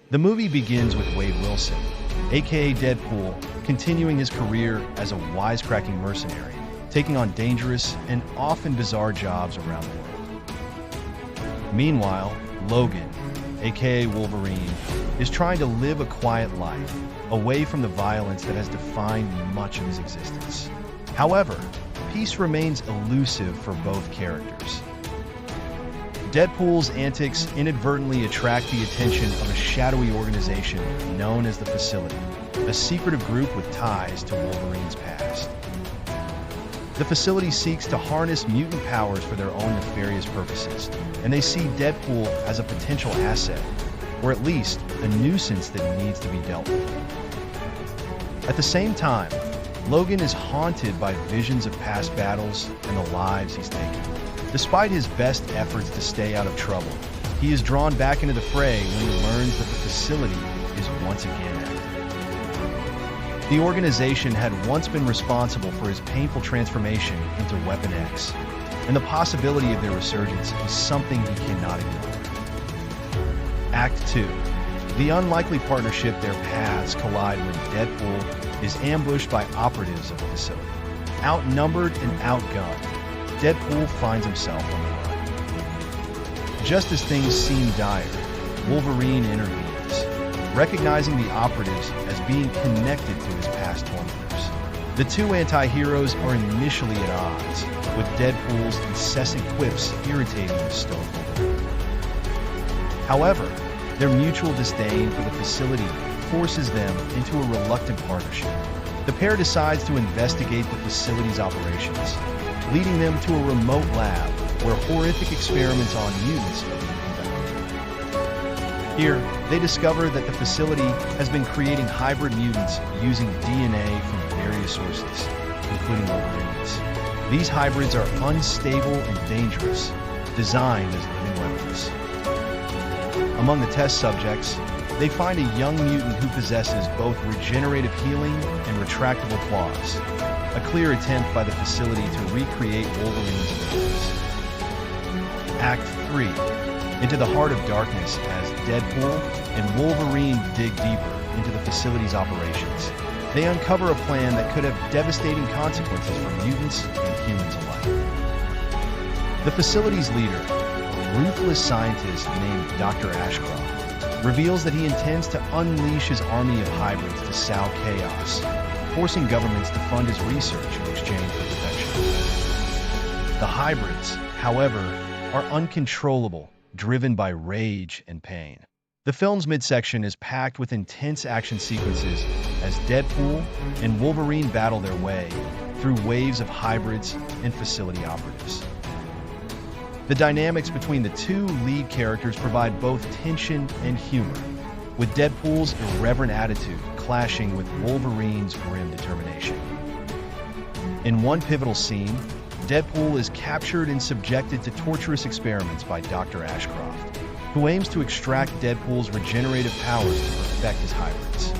The movie begins with Wade Wilson, aka Deadpool, continuing his career as a wisecracking mercenary, taking on dangerous and often bizarre jobs around the world. Meanwhile, Logan, aka Wolverine, is trying to live a quiet life, away from the violence that has defined much of his existence. However, peace remains elusive for both characters. Deadpool's antics inadvertently attract the attention of a shadowy organization known as the Facility, a secretive group with ties to Wolverine's past. The Facility seeks to harness mutant powers for their own nefarious purposes, and they see Deadpool as a potential asset, or at least a nuisance that needs to be dealt with. At the same time, Logan is haunted by visions of past battles and the lives he's taken. Despite his best efforts to stay out of trouble, he is drawn back into the fray when he learns that the Facility is once again active. The organization had once been responsible for his painful transformation into Weapon X, and the possibility of their resurgence is something he cannot ignore. Act 2. The unlikely partnership, their paths collide when Deadpool is ambushed by operatives of the Facility. Outnumbered and outgunned, Deadpool finds himself on the run. Just as things seem dire, Wolverine intervenes, recognizing the operatives as being connected to his past tormentors. The two anti-heroes are initially at odds, with Deadpool's incessant quips irritating the stoic Wolverine. However, their mutual disdain for the Facility forces them into a reluctant partnership. The pair decides to investigate the Facility's operations, leading them to a remote lab where horrific experiments on mutants are being conducted. Here, they discover that the Facility has been creating hybrid mutants using DNA from various sources, including Wolverine's. These hybrids are unstable and dangerous, designed as living weapons. Among the test subjects, they find a young mutant who possesses both regenerative healing and retractable claws, a clear attempt by the Facility to recreate Wolverine's abilities. Act 3. Into the heart of darkness as Deadpool and Wolverine dig deeper into the Facility's operations. They uncover a plan that could have devastating consequences for mutants and humans alike. The Facility's leader, a ruthless scientist named Dr. Ashcroft, reveals that he intends to unleash his army of hybrids to sow chaos, forcing governments to fund his research in exchange for protection. The hybrids, however, are uncontrollable, driven by rage and pain. The film's midsection is packed with intense action sequences as Deadpool and Wolverine battle their way through waves of hybrids and Facility operatives. The dynamics between the two lead characters provide both tension and humor, with Deadpool's irreverent attitude clashing with Wolverine's grim determination. In one pivotal scene, Deadpool is captured and subjected to torturous experiments by Dr. Ashcroft, who aims to extract Deadpool's regenerative powers to perfect his hybrids.